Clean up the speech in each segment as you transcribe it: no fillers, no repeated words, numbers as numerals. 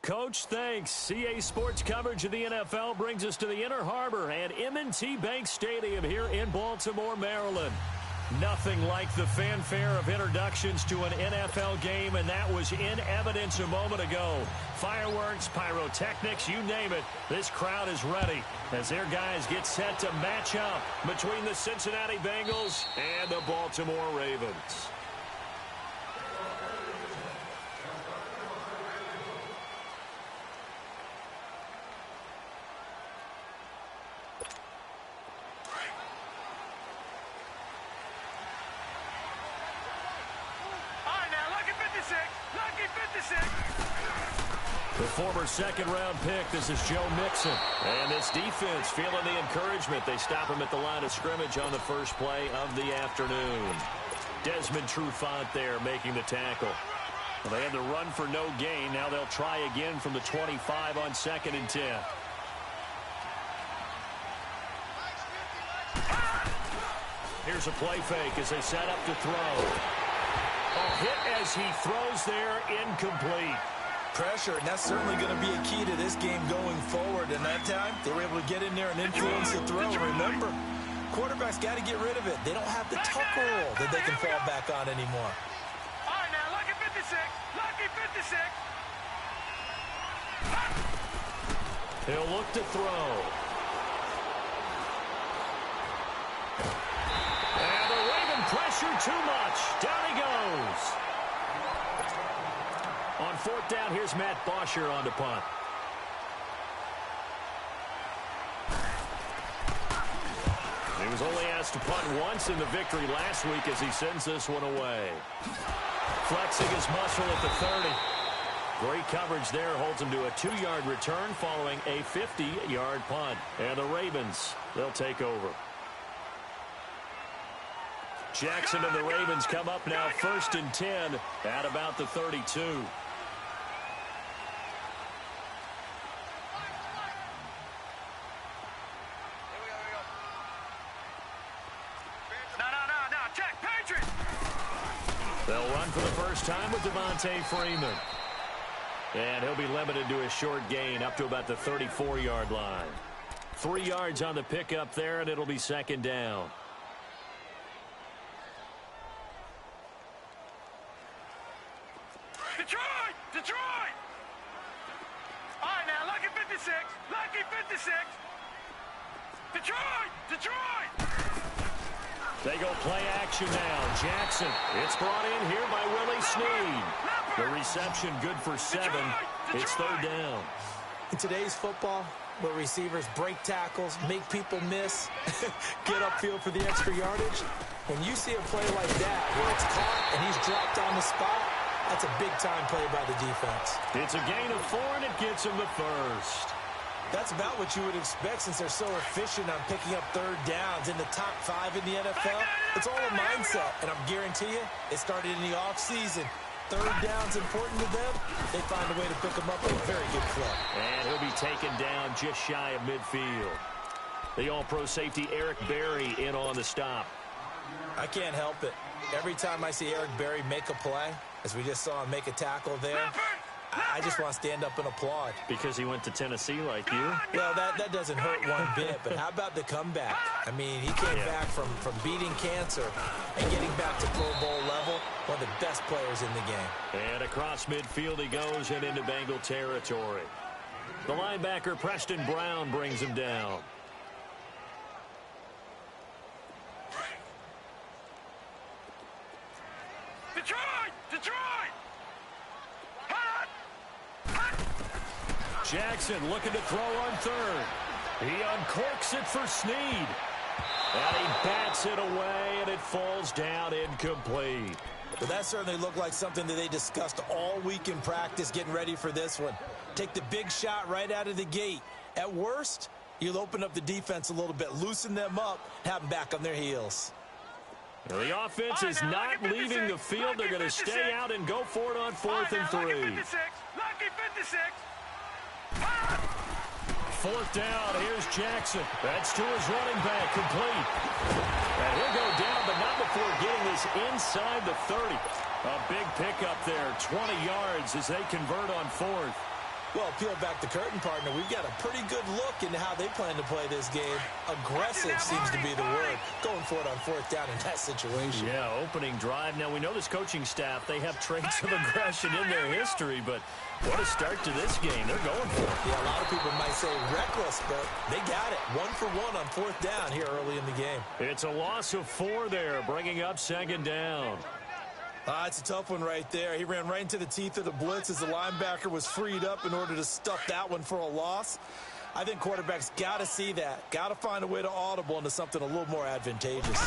Coach, thanks. CA Sports coverage of the NFL brings us to the Inner Harbor and M&T Bank Stadium here in Baltimore, Maryland. Nothing like the fanfare of introductions to an NFL game, and that was in evidence a moment ago. Fireworks, pyrotechnics, you name it. This crowd is ready as their guys get set to match up between the Cincinnati Bengals and the Baltimore Ravens. The former second-round pick, this is Joe Mixon. And this defense feeling the encouragement. They stop him at the line of scrimmage on the first play of the afternoon. Desmond Trufant there making the tackle. Well, they had the run for no gain. Now they'll try again from the 25 on 2nd and 10. Here's a play fake as they set up to throw. A hit as he throws there, incomplete. Pressure, and that's certainly going to be a key to this game going forward. And that time, they were able to get in there and influence the throw. Remember, quarterbacks got to get rid of it. They don't have the tuck roll that they can fall back on anymore. All right, now, lucky 56. Lucky 56. He'll look to throw. And the Raven pressure too much. Down he goes. On 4th down, here's Matt Bosher on to punt. He was only asked to punt once in the victory last week as he sends this one away. Flexing his muscle at the 30. Great coverage there, holds him to a 2-yard return following a 50-yard punt. And the Ravens, they'll take over. Jackson and the Ravens come up now 1st and 10 at about the 32. They'll run for the first time with Devontae Freeman. And he'll be limited to a short gain up to about the 34-yard line. 3 yards on the pickup there, and it'll be 2nd down. Detroit! Detroit! All right, now, lucky 56. Lucky 56. Detroit! Detroit! They go play action now. Jackson. It's brought in here by Willie Snead. The reception good for 7. It's 3rd down. In today's football, where receivers break tackles, make people miss, get upfield for the extra yardage, when you see a play like that where it's caught and he's dropped on the spot, that's a big-time play by the defense. It's a gain of 4, and it gets him the first. That's about what you would expect since they're so efficient on picking up 3rd downs in the top 5 in the NFL. It's all a mindset, and I'm guarantee you, it started in the offseason. 3rd down's important to them. They find a way to pick them up at a very good clip. And he'll be taken down just shy of midfield. The all-pro safety Eric Berry in on the stop. I can't help it. Every time I see Eric Berry make a play, as we just saw him make a tackle there, I just want to stand up and applaud. Because he went to Tennessee like you? Well, that doesn't hurt one bit, but how about the comeback? I mean, he came back from beating cancer and getting back to Pro Bowl level, one of the best players in the game. And across midfield he goes and into Bengal territory. The linebacker Preston Brown brings him down. Detroit! Detroit! Jackson looking to throw on 3rd. He uncorks it for Snead. And he bats it away, and it falls down incomplete. But that certainly looked like something that they discussed all week in practice getting ready for this one. Take the big shot right out of the gate. At worst, you'll open up the defense a little bit, loosen them up, have them back on their heels. Well, the offense is not leaving the field. They're going to stay out and go for it on 4th and 3. Lucky 56. Lucky 56. 4th down, here's Jackson. That's to his running back, complete. And he'll go down, but not before getting this inside the 30. A big pickup there, 20 yards as they convert on 4th. Well, peel back the curtain, partner. We've got a pretty good look into how they plan to play this game. Aggressive seems to be the word. Going for it on fourth down in that situation. Yeah, opening drive. Now, we know this coaching staff, they have traits of aggression in their history, but what a start to this game. They're going for it. Yeah, a lot of people might say reckless, but they got it. 1 for 1 on fourth down here early in the game. It's a loss of 4 there, bringing up second down. It's a tough one right there. He ran right into the teeth of the blitz as the linebacker was freed up in order to stuff that one for a loss. I think quarterbacks got to see that. Got to find a way to audible into something a little more advantageous.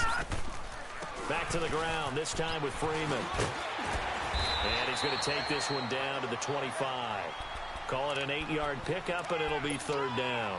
Back to the ground, this time with Freeman. And he's going to take this one down to the 25. Call it an 8-yard pickup, and it'll be third down.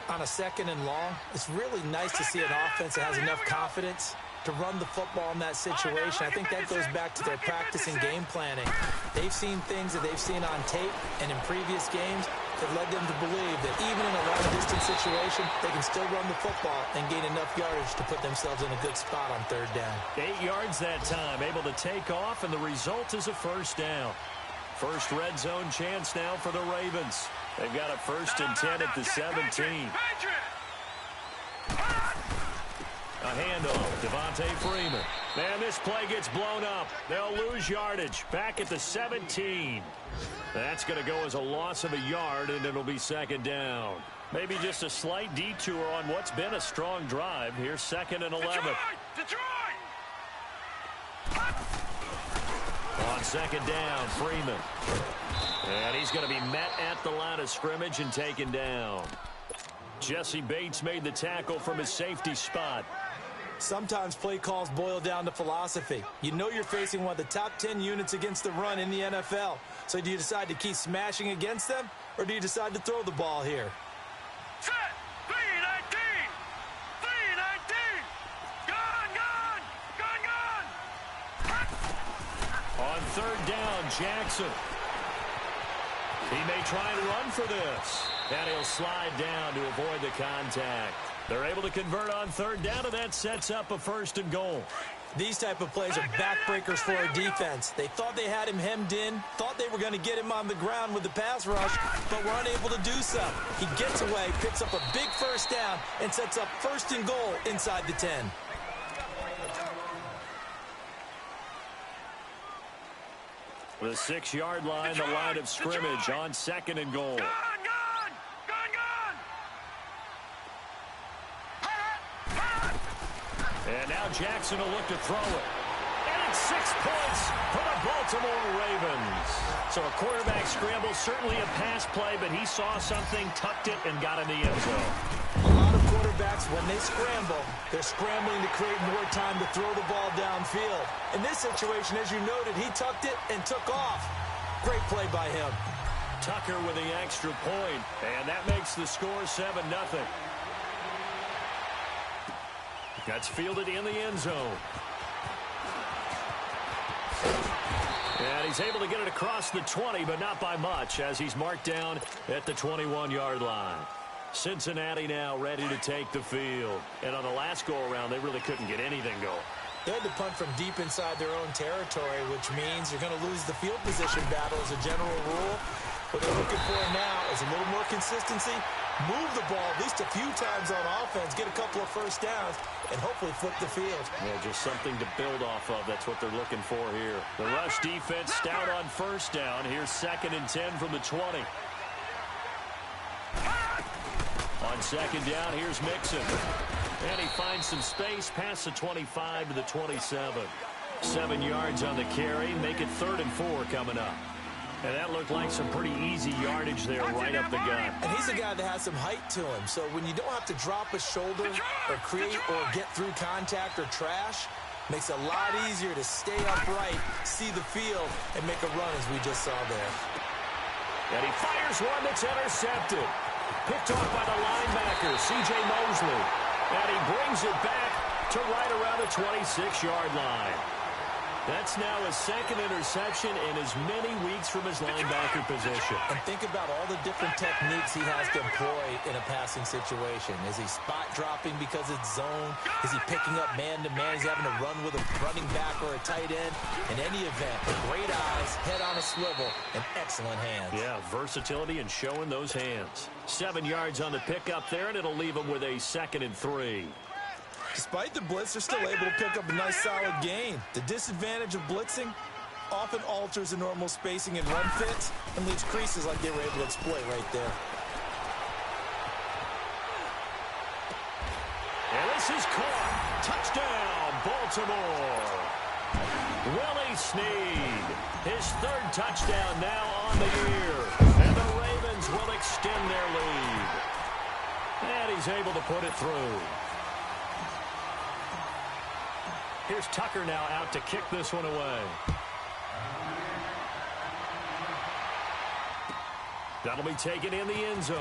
On a second and long, it's really nice to see an offense that has enough confidence to run the football in that situation. I think that goes back to their practice and game planning. They've seen things that they've seen on tape and in previous games that led them to believe that even in a long-distance situation, they can still run the football and gain enough yardage to put themselves in a good spot on third down. 8 yards that time, able to take off, and the result is a first down. First red zone chance now for the Ravens. They've got a 1st and 10 at the 17. A handoff, Devontae Freeman. Man, this play gets blown up. They'll lose yardage. Back at the 17. That's going to go as a loss of a yard, and it'll be second down. Maybe just a slight detour on what's been a strong drive. Here's 2nd and 11. Detroit! On second down, Freeman. And he's going to be met at the line of scrimmage and taken down. Jesse Bates made the tackle from his safety spot. Sometimes play calls boil down to philosophy. You know you're facing one of the top 10 units against the run in the NFL. So do you decide to keep smashing against them, or do you decide to throw the ball here? Set! 3-19! 3-19! Gone! On third down, Jackson. He may try and run for this. And he'll slide down to avoid the contact. They're able to convert on third down, and that sets up a 1st and goal. These type of plays are backbreakers for a defense. They thought they had him hemmed in, thought they were going to get him on the ground with the pass rush, but were unable to do so. He gets away, picks up a big first down, and sets up 1st and goal inside the 10. The 6-yard line, the line of scrimmage on 2nd and goal. And now Jackson will look to throw it. And it's 6 points for the Baltimore Ravens. So a quarterback scramble, certainly a pass play, but he saw something, tucked it, and got in the end zone. A lot of quarterbacks, when they scramble, they're scrambling to create more time to throw the ball downfield. In this situation, as you noted, he tucked it and took off. Great play by him. Tucker with the extra point, and that makes the score 7-0. That's fielded in the end zone. And he's able to get it across the 20, but not by much, as he's marked down at the 21-yard line. Cincinnati now ready to take the field. And on the last go-around, they really couldn't get anything going. They had to punt from deep inside their own territory, which means you're going to lose the field position battle as a general rule. What they're looking for now is a little more consistency, move the ball at least a few times on offense, get a couple of first downs, and hopefully flip the field. Yeah, just something to build off of. That's what they're looking for here. The rush defense stout on first down. Here's 2nd and 10 from the 20. On second down, here's Mixon. And he finds some space past the 25 to the 27. 7 yards on the carry. Make it 3rd and 4 coming up. And that looked like some pretty easy yardage there right up the gut. And he's a guy that has some height to him. So when you don't have to drop a shoulder or create or get through contact or trash, makes it a lot easier to stay upright, see the field, and make a run as we just saw there. And he fires one that's intercepted. Picked off by the linebacker, C.J. Mosley. And he brings it back to right around the 26-yard line. That's now his second interception in as many weeks from his linebacker position. And think about all the different techniques he has to employ in a passing situation. Is he spot dropping because it's zone? Is he picking up man-to-man? He's having to run with a running back or a tight end. In any event, great eyes, head on a swivel, and excellent hands. Yeah, versatility and showing those hands. 7 yards on the pickup there, and it'll leave him with a 2nd and 3. Despite the blitz, they're still able to pick up a nice solid gain. The disadvantage of blitzing often alters the normal spacing and run fits and leaves creases like they were able to exploit right there. And this is caught. Touchdown, Baltimore. Willie Snead, his 3rd touchdown now on the year. And the Ravens will extend their lead. And he's able to put it through. Here's Tucker now out to kick this one away. That'll be taken in the end zone.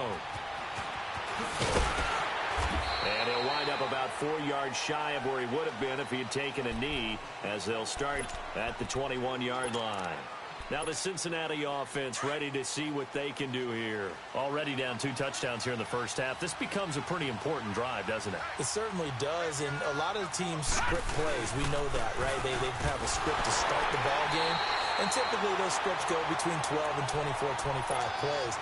And he'll wind up about 4 yards shy of where he would have been if he had taken a knee, as they'll start at the 21-yard line. Now the Cincinnati offense ready to see what they can do here. Already down 2 touchdowns here in the first half. This becomes a pretty important drive, doesn't it? It certainly does, and a lot of the teams script plays. We know that, right? They have a script to start the ball game, and typically those scripts go between 12 and 24, 25 plays.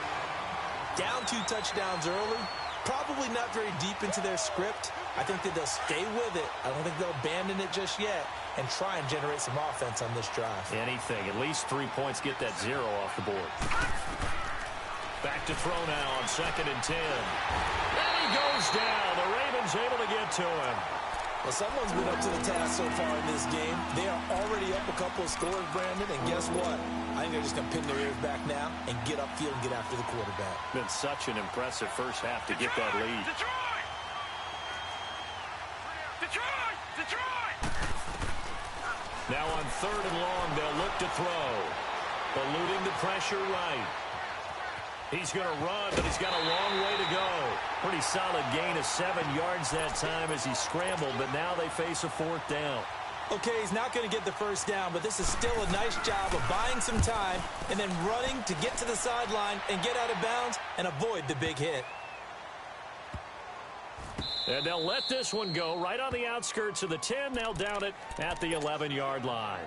Down 2 touchdowns early, probably not very deep into their script. I think that they'll stay with it. I don't think they'll abandon it just yet and try and generate some offense on this drive. Anything. At least 3 points, get that 0 off the board. Back to throw now on 2nd and 10. And he goes down. The Ravens able to get to him. Well, someone's been up to the task so far in this game. They are already up a couple of scores, Brandon, and guess what? I think they're just going to pin their ears back now and get upfield and get after the quarterback. Been such an impressive first half to get that lead. Detroit! Detroit! Detroit! Now on 3rd and long, they'll look to throw. Eluding the pressure right. He's going to run, but he's got a long way to go. Pretty solid gain of 7 yards that time as he scrambled, but now they face a 4th down. Okay, he's not going to get the first down, but this is still a nice job of buying some time and then running to get to the sideline and get out of bounds and avoid the big hit. And they'll let this one go right on the outskirts of the 10. They'll down it at the 11-yard line.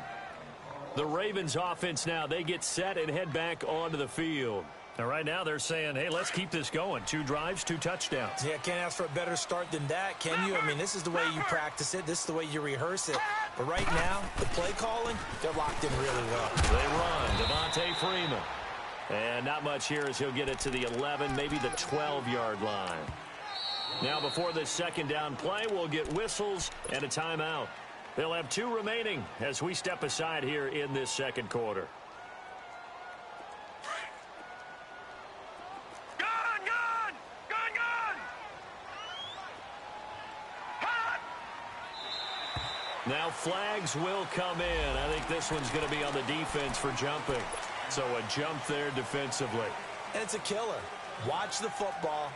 The Ravens offense now, they get set and head back onto the field. Now, right now, they're saying, hey, let's keep this going. 2 drives, 2 touchdowns. Yeah, can't ask for a better start than that, can you? I mean, this is the way you practice it. This is the way you rehearse it. But right now, the play calling, they're locked in really well. They run. Devontae Freeman. And not much here as he'll get it to the 11, maybe the 12-yard line. Now, before this 2nd down play, we'll get whistles and a timeout. They'll have 2 remaining as we step aside here in this 2nd quarter. Now flags will come in. I think this one's going to be on the defense for jumping. So a jump there defensively. And it's a killer. Watch the football.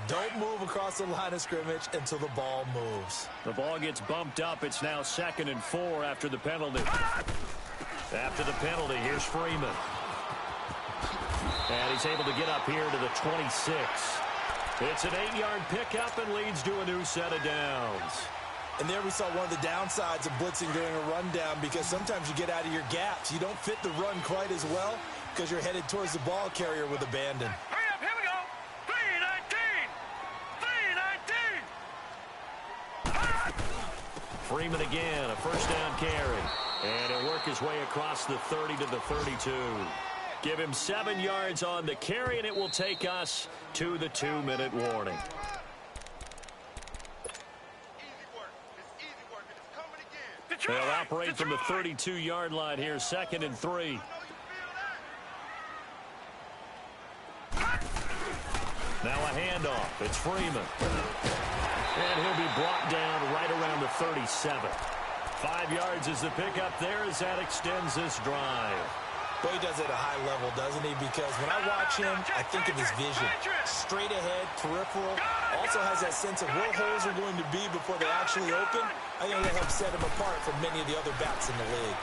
Don't move across the line of scrimmage until the ball moves. The ball gets bumped up. It's now 2nd and 4 after the penalty. After the penalty, here's Freeman. And he's able to get up here to the 26. It's an 8-yard pickup and leads to a new set of downs. And there we saw one of the downsides of blitzing during a rundown, because sometimes you get out of your gaps. You don't fit the run quite as well because you're headed towards the ball carrier with abandon. Hurry up, here we go. 3-19. 3-19. Freeman again, a first down carry. And he'll work his way across the 30 to the 32. Give him 7 yards on the carry, and it will take us to the 2-minute warning. They'll operate from the 32-yard line here, 2nd and 3. Now a handoff. It's Freeman. And he'll be brought down right around the 37. 5 yards is the pickup there as that extends this drive. But he does it at a high level, doesn't he? Because when I watch him, I think of his vision. Straight ahead, peripheral. Also has that sense of where holes are going to be before they actually open. I think that helps set him apart from many of the other backs in the league.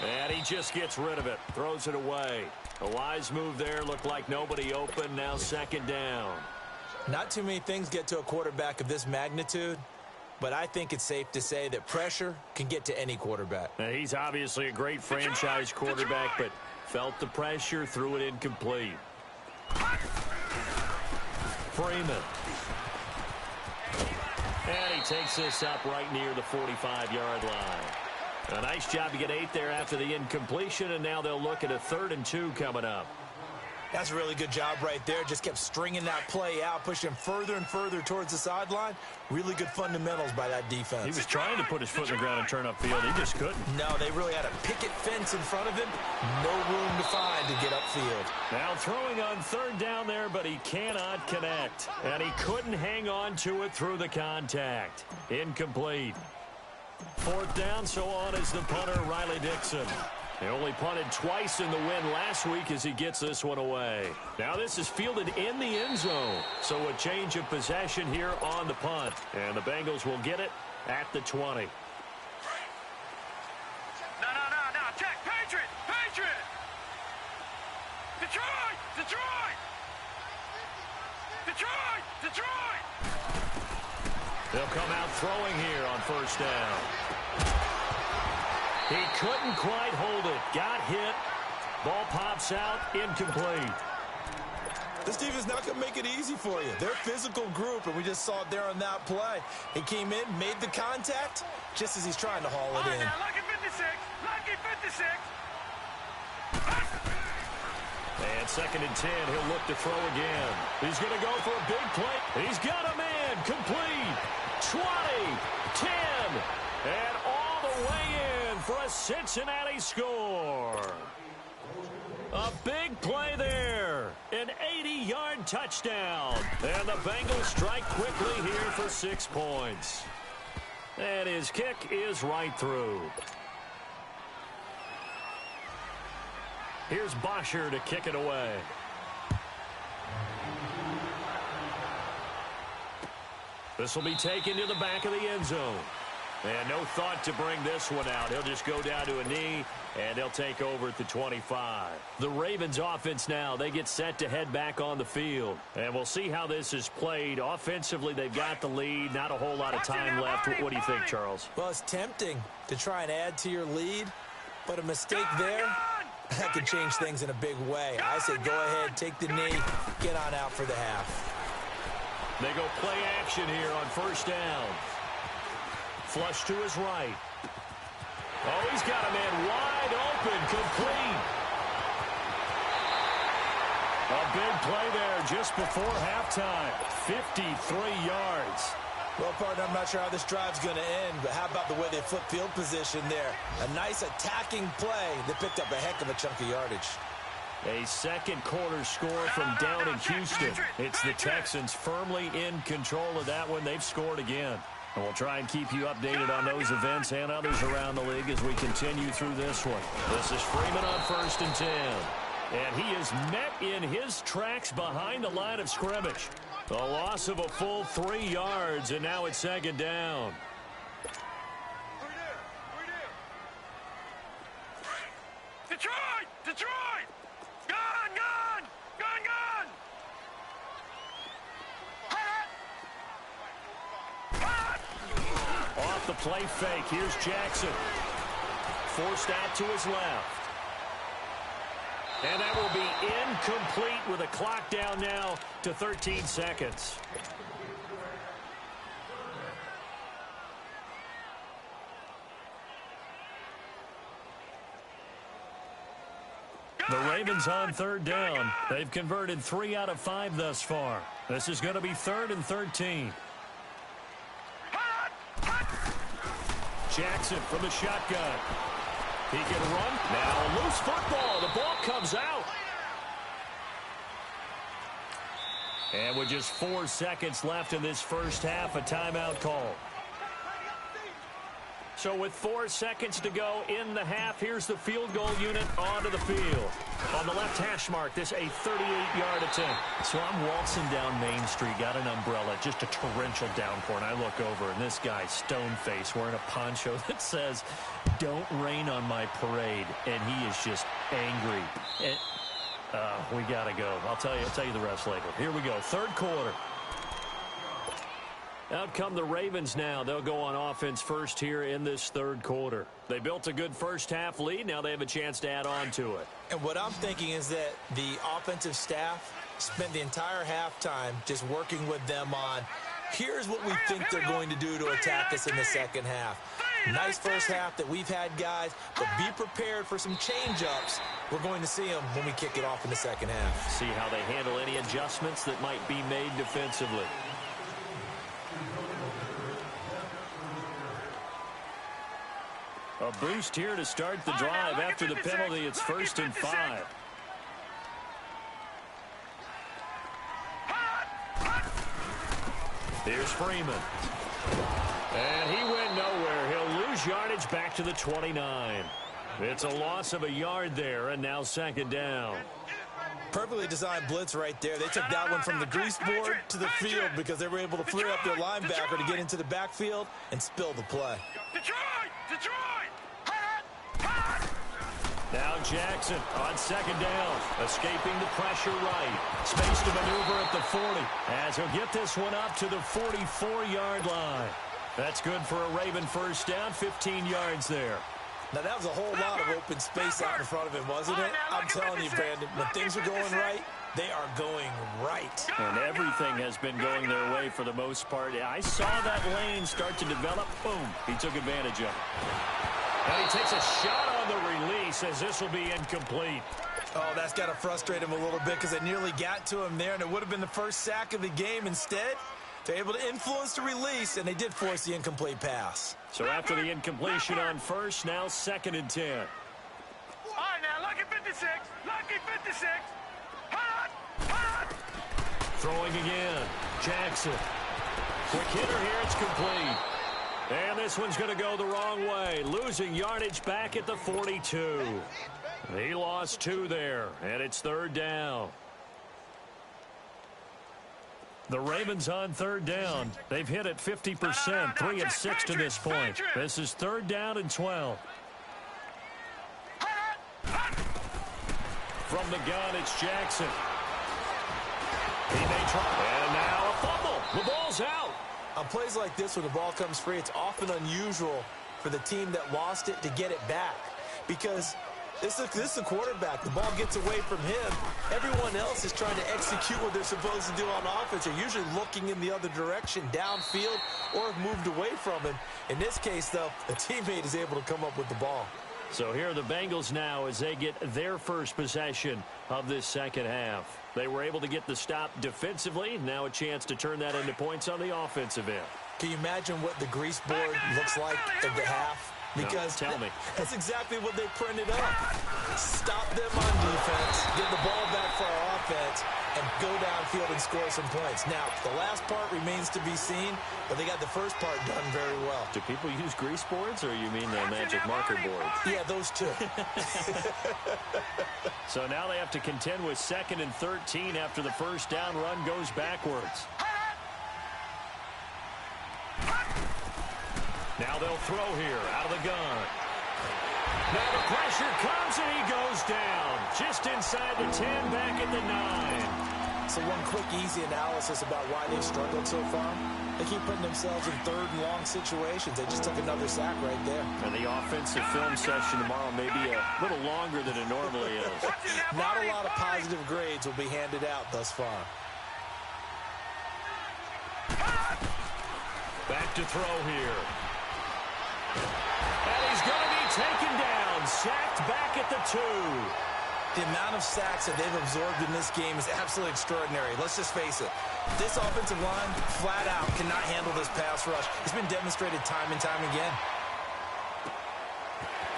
And he just gets rid of it. Throws it away. A wise move there. Looked like nobody open. Now second down. Not too many things get to a quarterback of this magnitude, but I think it's safe to say that pressure can get to any quarterback. Now, he's obviously a great franchise quarterback, but felt the pressure, threw it incomplete. Freeman. And he takes this up right near the 45-yard line. A nice job to get 8 there after the incompletion, and now they'll look at a 3rd and 2 coming up. That's a really good job right there. Just kept stringing that play out, pushing further and further towards the sideline. Really good fundamentals by that defense. He was trying to put his foot in the ground and turn upfield. He just couldn't. No, they really had a picket fence in front of him. No room to find to get upfield. Now throwing on 3rd down there, but he cannot connect. And he couldn't hang on to it through the contact. Incomplete. 4th down, so on is the punter, Riley Dixon. They only punted twice in the win last week as he gets this one away. Now this is fielded in the end zone. So a change of possession here on the punt. And the Bengals will get it at the 20. No. Check. Patriot. Detroit. They'll come out throwing here on 1st down. He couldn't quite hold it. Got hit. Ball pops out. Incomplete. This defense not going to make it easy for you. They're a physical group, and we just saw it there on that play. He came in, made the contact, just as he's trying to haul it in. Now, lucky 56. And 2nd and 10. He'll look to throw again. He's going to go for a big play. He's got a man. Complete. 20. 10. And all the way in for a Cincinnati score. A big play there. An 80-yard touchdown. And the Bengals strike quickly here for 6 points. And his kick is right through. Here's Bosher to kick it away. This will be taken to the back of the end zone. And no thought to bring this one out. He'll just go down to a knee, and they'll take over at the 25. The Ravens offense now, they get set to head back on the field. And we'll see how this is played. Offensively, they've got the lead. Not a whole lot of time left. What do you think, Charles? Well, it's tempting to try and add to your lead, but a mistake there, that could change things in a big way. I say go ahead, take the knee, get on out for the half. They go play action here on 1st down. Flush to his right. Oh, he's got a man wide open, complete. A big play there just before halftime. 53 yards. Well, partner, I'm not sure how this drive's going to end, but how about the way they flip field position there? A nice attacking play that picked up a heck of a chunk of yardage. A 2nd quarter score from down in Houston. It's the Texans firmly in control of that one. They've scored again. And we'll try and keep you updated on those events and others around the league as we continue through this one. This is Freeman on 1st and 10. And he is met in his tracks behind the line of scrimmage. A loss of a full 3 yards, and now it's 2nd down. Detroit! Gone! Off the play fake, here's Jackson. Forced out to his left. And that will be incomplete with a clock down now to 13 seconds. The Ravens on 3rd down. They've converted 3 out of 5 thus far. This is going to be 3rd and 13. Jackson from the shotgun. He can run. Now a loose football. The ball comes out. And with just 4 seconds left in this first half, a timeout call. So with 4 seconds to go in the half, here's the field goal unit onto the field. On the left hash mark, this a 38-yard attempt. So I'm waltzing down Main Street, got an umbrella, just a torrential downpour, and I look over, and this guy, stone-faced, wearing a poncho that says, "Don't rain on my parade," and he is just angry. And, we got to go. I'll tell you the rest later. Here we go, third quarter. Out come the Ravens now. They'll go on offense first here in this third quarter. They built a good first-half lead. Now they have a chance to add on to it. And what I'm thinking is that the offensive staff spent the entire halftime just working with them on, here's what we think they're going to do to attack us in the second half. Nice first half that we've had, guys, but be prepared for some change-ups. We're going to see them when we kick it off in the second half. See how they handle any adjustments that might be made defensively. A boost here to start the drive after the penalty. It's 1st and 5. Here's Freeman. And he went nowhere. He'll lose yardage back to the 29. It's a loss of a yard there, and now 2nd down. Perfectly designed blitz right there. They took that one from the grease board to the field because they were able to free up their linebacker to get into the backfield and spill the play. Detroit! Now Jackson on 2nd down, escaping the pressure right. Space to maneuver at the 40 as he'll get this one up to the 44-yard line. That's good for a Raven first down, 15 yards there. Now, that was a whole lot of open space out in front of him, wasn't it? I'm telling you, Brandon, when things are going right, they are going right. And everything has been going their way for the most part. I saw that lane start to develop. Boom. He took advantage of it. And he takes a shot on the release as this will be incomplete. Oh, that's got to frustrate him a little bit because they nearly got to him there, and it would have been the first sack of the game. Instead, they're able to influence the release, and they did force the incomplete pass. So after the incompletion on first, now 2nd and 10. All right, now, lucky 56. Lucky 56. Hot. Throwing again. Jackson. Quick hitter here. It's complete. And this one's going to go the wrong way. Losing yardage back at the 42. He lost 2 there, and it's 3rd down. The Ravens on 3rd down. They've hit it 50%, 3 of 6 to this point. This is 3rd down and 12. From the gun, it's Jackson. He may try. And now a fumble. The ball's out. On plays like this, when the ball comes free, it's often unusual for the team that lost it to get it back because this is the quarterback. The ball gets away from him. Everyone else is trying to execute what they're supposed to do on offense. They're usually looking in the other direction, downfield, or have moved away from him. In this case, though, the teammate is able to come up with the ball. So here are the Bengals now as they get their first possession of this second half. They were able to get the stop defensively. Now a chance to turn that into points on the offensive end. Can you imagine what the grease board looks like at the half? Because no, tell me. That's exactly what they printed up. Stop them on defense, get the ball back for our offense, and go downfield and score some points. Now, the last part remains to be seen, but they got the first part done very well. Do people use grease boards, or you mean the magic marker boards? Yeah, those two. So now they have to contend with 2nd and 13 after the first down run goes backwards. Now they'll throw here out of the gun. Now the pressure comes and he goes down. Just inside the 10, back at the 9. So one quick, easy analysis about why they've struggled so far. They keep putting themselves in 3rd and long situations. They just took another sack right there. And the offensive film session tomorrow may be a little longer than it normally is. Not a lot of positive grades will be handed out thus far. Back to throw here. And he's going to be taken down, sacked back at the 2. The amount of sacks that they've absorbed in this game is absolutely extraordinary. Let's just face it. This offensive line, flat out, cannot handle this pass rush. It's been demonstrated time and time again.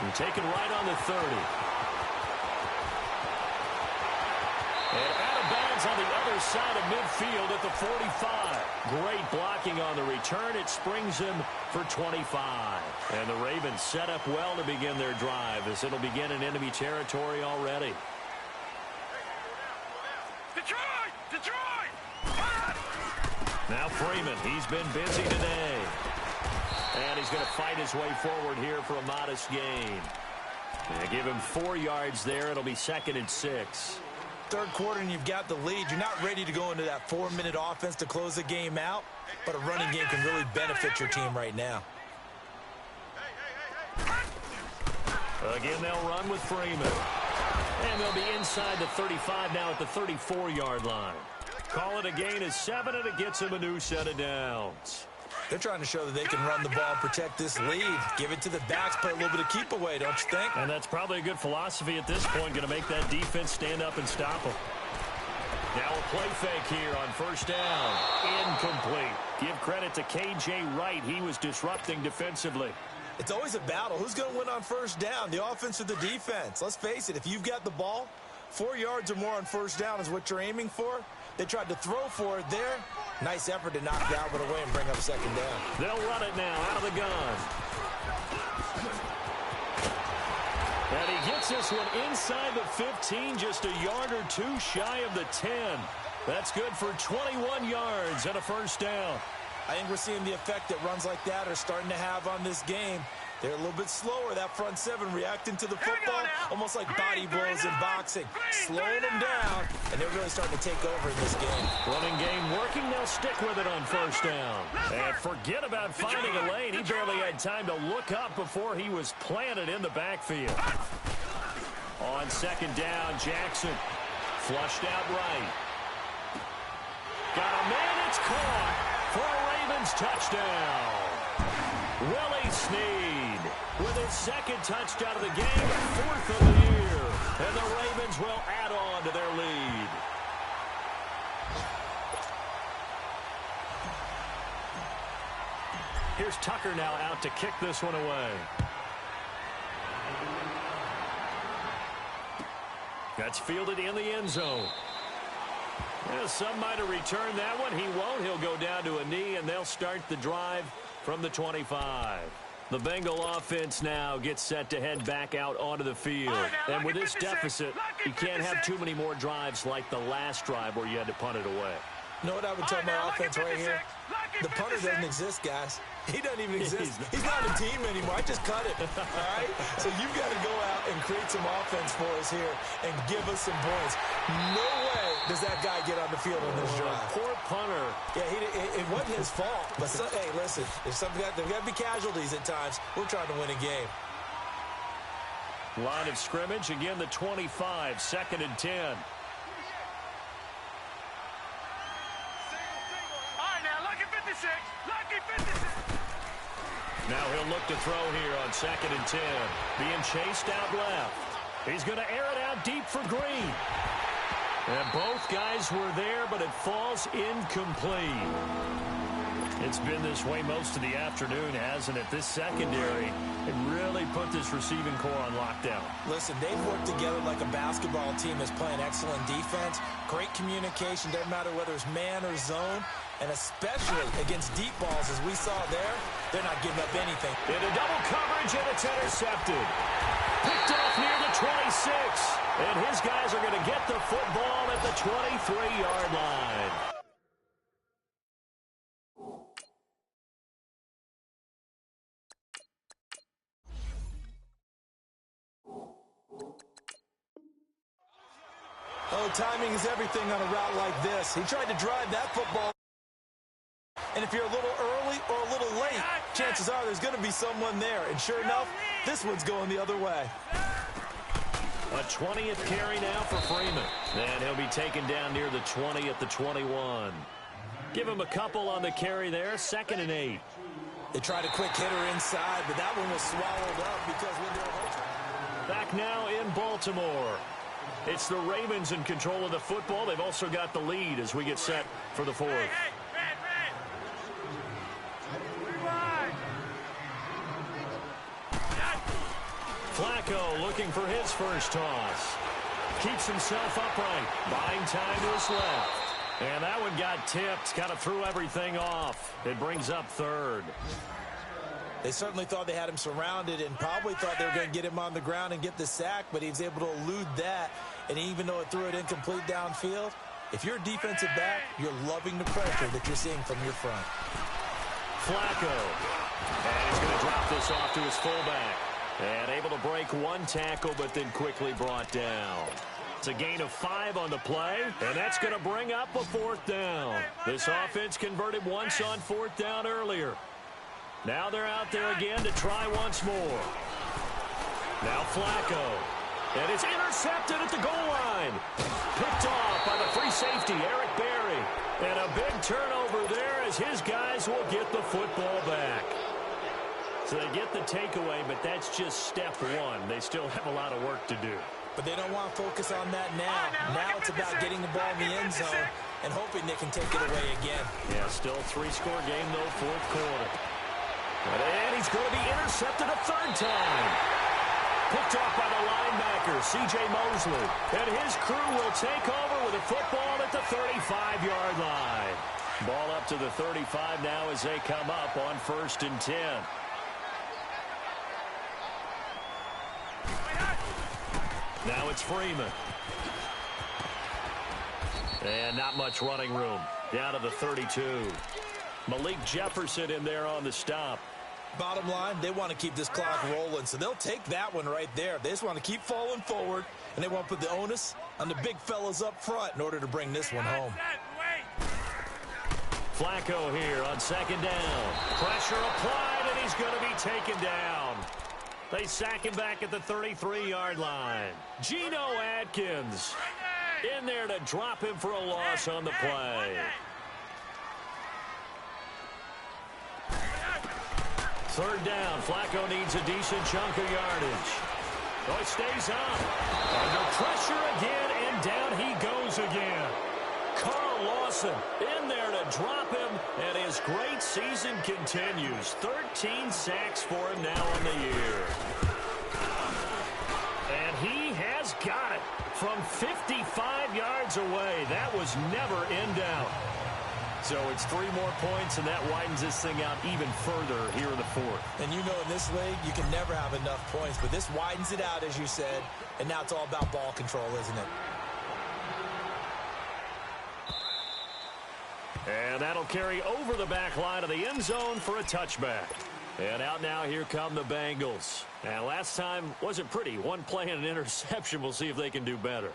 And taken right on the 30. And out of bounds on the other side of midfield at the 45. Great blocking on the return. It springs him for 25. And the Ravens set up well to begin their drive as it'll begin in enemy territory already. Detroit! Detroit! Now Freeman, he's been busy today. And he's going to fight his way forward here for a modest gain. And give him 4 yards there. It'll be 2nd and 6. Third quarter and you've got the lead. You're not ready to go into that 4-minute offense to close the game out, but a running game can really benefit your team right now. Again, they'll run with Freeman. And they'll be inside the 35 now at the 34-yard line. Call it a gain of 7, and it gets him a new set of downs. They're trying to show that they can run the ball and protect this lead. Give it to the backs, play a little bit of keep away, don't you think? And that's probably a good philosophy at this point, going to make that defense stand up and stop them. Now a play fake here on first down. Incomplete. Give credit to K.J. Wright. He was disrupting defensively. It's always a battle. Who's going to win on first down, the offense or the defense? Let's face it, if you've got the ball, 4 yards or more on first down is what you're aiming for. They tried to throw for it there. Nice effort to knock Dalvin away and bring up 2nd down. They'll run it now out of the gun. And he gets this one inside the 15, just a yard or 2 shy of the 10. That's good for 21 yards and a first down. I think we're seeing the effect that runs like that are starting to have on this game. They're a little bit slower, that front 7, reacting to the football, almost like body blows in boxing. Slowing them down, and they're really starting to take over in this game. Running game working, they'll stick with it on first down. And forget about finding a lane. He barely had time to look up before he was planted in the backfield. On 2nd down, Jackson flushed out right. Got a man, it's caught for a Ravens touchdown. Willie Snead with his 2nd touchdown of the game, 4th of the year. And the Ravens will add on to their lead. Here's Tucker now out to kick this one away. That's fielded in the end zone. Yeah, some might have returned that one. He won't. He'll go down to a knee, and they'll start the drive from the 25. The Bengal offense now gets set to head back out onto the field. And with this deficit, you can't have too many more drives like the last drive where you had to punt it away. You know what I would tell my offense right here? The punter doesn't exist, guys. He doesn't even exist. He's not a team anymore. I just cut it, all right? So you've got to go out and create some offense for us here and give us some points. No way does that guy get on the field on this drive. Poor punter. Yeah, it wasn't his fault. But, hey, listen, there's got to be casualties at times. We're trying to win a game. Line of scrimmage, again, the 25, 2nd and 10. Now he'll look to throw here on 2nd and 10. Being chased out left. He's going to air it out deep for Green. And both guys were there, but it falls incomplete. It's been this way most of the afternoon, hasn't it? This secondary, it really put this receiving core on lockdown. Listen, they've worked together like a basketball team that's playing excellent defense. Great communication, doesn't matter whether it's man or zone. And especially against deep balls, as we saw there, they're not giving up anything. Into double coverage, and it's intercepted. Picked off near the 26. And his guys are going to get the football at the 23-yard line. Oh, timing is everything on a route like this. He tried to drive that football. And if you're a little early or a little late, chances are there's going to be someone there. And sure enough, this one's going the other way. A 20th carry now for Freeman. And he'll be taken down near the 20 at the 21. Give him a couple on the carry there, 2nd and 8. They tried a quick hitter inside, but that one was swallowed up because when they're back now in Baltimore. It's the Ravens in control of the football. They've also got the lead as we get set for the 4th. Flacco looking for his first toss. Keeps himself upright. Buying time to his left. And that one got tipped, kind of threw everything off. It brings up third. They certainly thought they had him surrounded and probably thought they were going to get him on the ground and get the sack, but he was able to elude that. And even though it threw it incomplete downfield, if you're a defensive back, you're loving the pressure that you're seeing from your front. Flacco. And he's going to drop this off to his fullback. And able to break one tackle, but then quickly brought down. It's a gain of 5 on the play, and that's going to bring up a 4th down. This offense converted once on 4th down earlier. Now they're out there again to try once more. Now Flacco. And it's intercepted at the goal line. Picked off by the free safety, Eric Berry. And a big turnover there as his guys will get the football back. So they get the takeaway, but that's just step one. They still have a lot of work to do. But they don't want to focus on that now. Now it's about getting the ball in the end zone and hoping they can take it away again. Yeah, still a 3-score game, though, 4th quarter. And he's going to be intercepted a 3rd time. Picked off by the linebacker, C.J. Mosley. And his crew will take over with a football at the 35-yard line. Ball up to the 35 now as they come up on 1st and 10. Now it's Freeman. And not much running room. Down to the 32. Malik Jefferson in there on the stop. Bottom line, they want to keep this clock rolling, so they'll take that one right there. They just want to keep falling forward, and they want to put the onus on the big fellas up front in order to bring this one home. Flacco here on 2nd down. Pressure applied, and he's going to be taken down. They sack him back at the 33-yard line. Geno Atkins in there to drop him for a loss on the play. 3rd down. Flacco needs a decent chunk of yardage. Oh, it stays up. Under pressure again, and down he goes again. Carl Lawson in there to drop him, and his great season continues. 13 sacks for him now on the year. And he has got it from 55 yards away. That was never in doubt. So it's 3 more points, and that widens this thing out even further here in the 4th. And you know in this league, you can never have enough points, but this widens it out, as you said, and now it's all about ball control, isn't it? And that'll carry over the back line of the end zone for a touchback. And out now, here come the Bengals. And last time wasn't pretty. One play and an interception. We'll see if they can do better.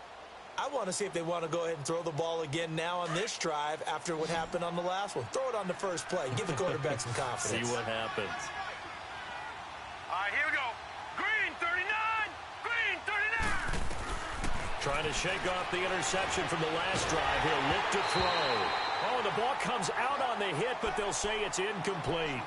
I want to see if they want to go ahead and throw the ball again now on this drive after what happened on the last one. Throw it on the first play. Give the quarterback some confidence. See what happens. All right, here we go. Green 39. Green 39. Trying to shake off the interception from the last drive. He'll look to throw. Oh, the ball comes out on the hit, but they'll say it's incomplete.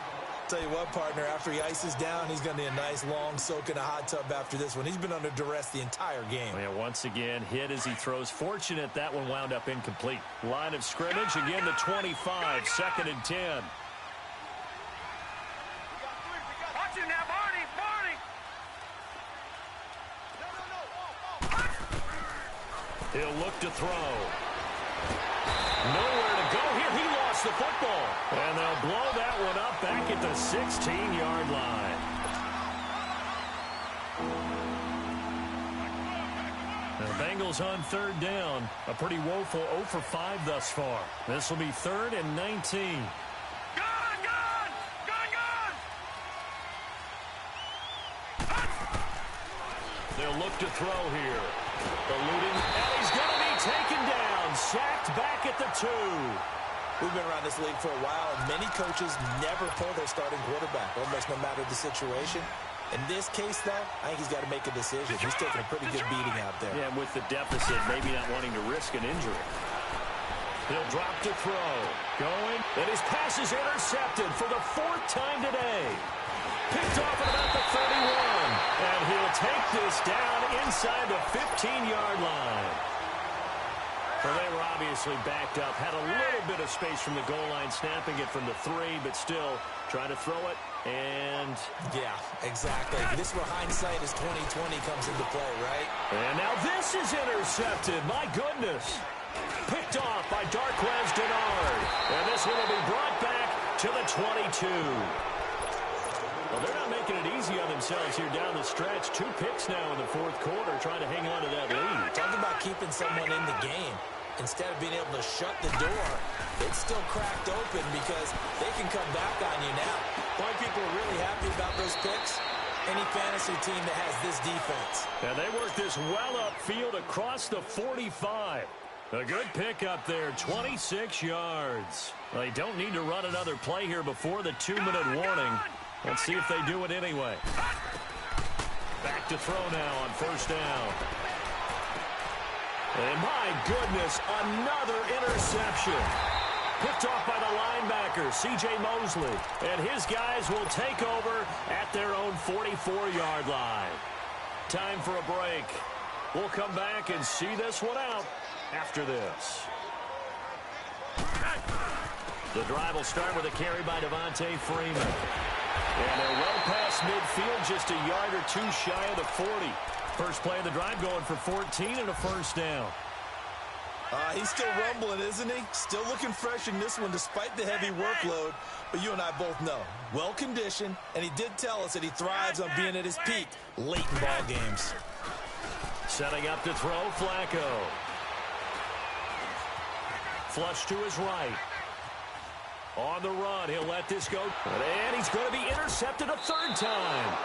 Tell you what, partner, after he ices down, he's going to need a nice long soak in a hot tub after this one. He's been under duress the entire game. Yeah, once again, hit as he throws. Fortunate that one wound up incomplete. Line of scrimmage, again the 25, 2nd and 10. Watch him now, Barney. Barney. He'll look to throw. Nowhere to go here. He lost the football. And they'll blow that one up back at the 16-yard line. The Bengals on 3rd down. A pretty woeful 0 for 5 thus far. This will be 3rd and 19. They'll look to throw here. Eluding, and he's going to be taken down. Sacked back at the 2. We've been around this league for a while, and many coaches never pull their starting quarterback, almost no matter the situation. In this case, though, I think he's got to make a decision. He's taking a pretty good beating out there. Yeah, and with the deficit, maybe not wanting to risk an injury. He'll drop to throw. Going, and his pass is intercepted for the 4th time today. Picked off at about the 31. And he'll take this down inside the 15-yard line. Well, they were obviously backed up. Had a little bit of space from the goal line, snapping it from the 3, but still trying to throw it. And yeah, exactly. This is where hindsight is 20/20 comes into play, right? And now this is intercepted. My goodness. Picked off by Darquez Denard. And this one will be brought back to the 22. Well, they're not making it easy on themselves here down the stretch. 2 picks now in the fourth quarter, trying to hang on to that lead. Talk about keeping someone in the game. Instead of being able to shut the door, it's still cracked open because they can come back on you now. Why people are really happy about those picks? Any fantasy team that has this defense. And they work this well upfield across the 45. A good pick up there, 26 yards. They don't need to run another play here before the 2-minute warning. Let's see if they do it anyway. Back to throw now on first down. And my goodness, another interception. Picked off by the linebacker, C.J. Mosley. And his guys will take over at their own 44-yard line. Time for a break. We'll come back and see this one out after this. The drive will start with a carry by Devontae Freeman. And they're well past midfield, just a yard or 2 shy of the 40. First play of the drive going for 14 and a first down. He's still rumbling, isn't he? Still looking fresh in this one despite the heavy workload. But you and I both know, well-conditioned, and he did tell us that he thrives on being at his peak late in ball games. Setting up to throw, Flacco. Flush to his right. On the run, he'll let this go. And he's going to be intercepted a 3rd time.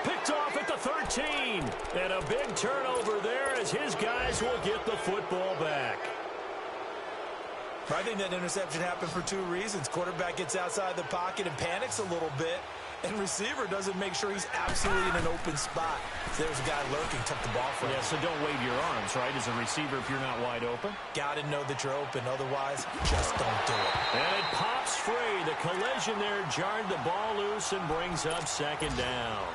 Picked off at the 13. And a big turnover there as his guys will get the football back. I think that interception happened for 2 reasons. Quarterback gets outside the pocket and panics a little bit. And receiver doesn't make sure he's absolutely in an open spot. So there's a guy lurking, took the ball from him. Yeah, so don't wave your arms, right, as a receiver if you're not wide open. Got to know that you're open. Otherwise, just don't do it. And it pops free. The collision there jarred the ball loose and brings up 2nd down.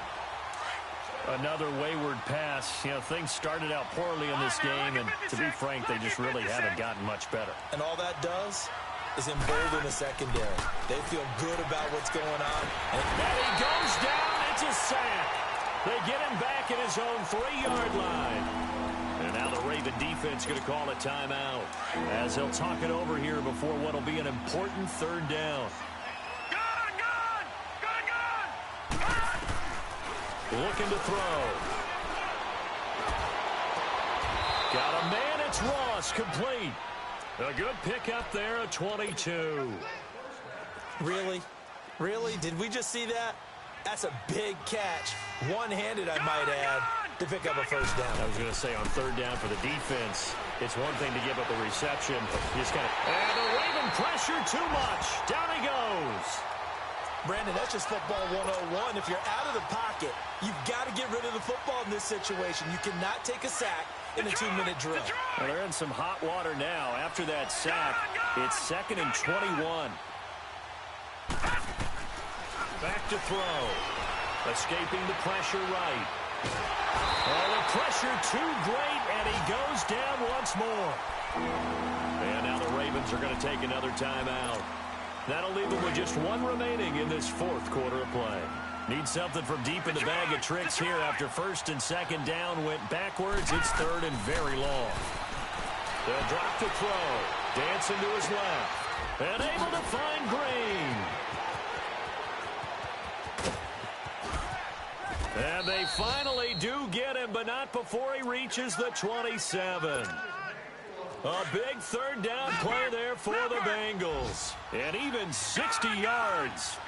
Another wayward pass. You know, things started out poorly in this game, and to be frank, they just really haven't gotten much better. And all that does is embolden the secondary. They feel good about what's going on. And he goes down. It's a sack. They get him back at his own 3-yard line. And now the Raven defense going to call a timeout as they'll talk it over here before what will be an important 3rd down. Looking to throw. Got a man. It's Ross. Complete. A good pick up there at 22. Really? Really? Did we just see that? That's a big catch. One-handed, I might add, to pick up a first down. I was going to say on 3rd down for the defense, it's one thing to give up a reception. You just gotta, and the Raven pressure too much. Down he goes. Brandon, that's just football 101. If you're out of the pocket, you've got to get rid of the football in this situation. You cannot take a sack in a 2-minute drill. Well, they're in some hot water now. After that sack, it's 2nd and 21. Back to throw. Escaping the pressure right. Oh, the pressure too great, and he goes down once more. And now the Ravens are going to take another timeout. That'll leave them with just 1 remaining in this 4th quarter of play. Need something from deep in the bag of tricks here after 1st and 2nd down went backwards. It's 3rd and very long. They'll drop to throw. Dancing to his left. And able to find Green. And they finally do get him, but not before he reaches the 27. A big 3rd down play there for the Bengals. And even 60 yards.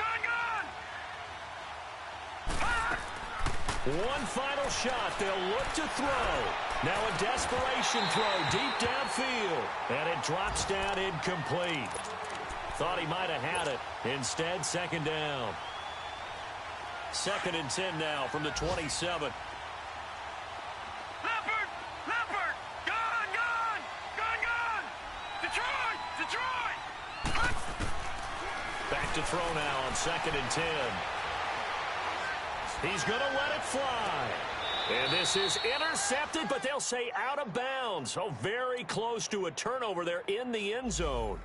One final shot. They'll look to throw. Now a desperation throw deep downfield. And it drops down incomplete. Thought he might have had it. Instead, 2nd down. 2nd and 10 now from the 27. Back to throw now on 2nd and 10. He's going to let it fly. And this is intercepted, but they'll say out of bounds. So very close to a turnover there in the end zone.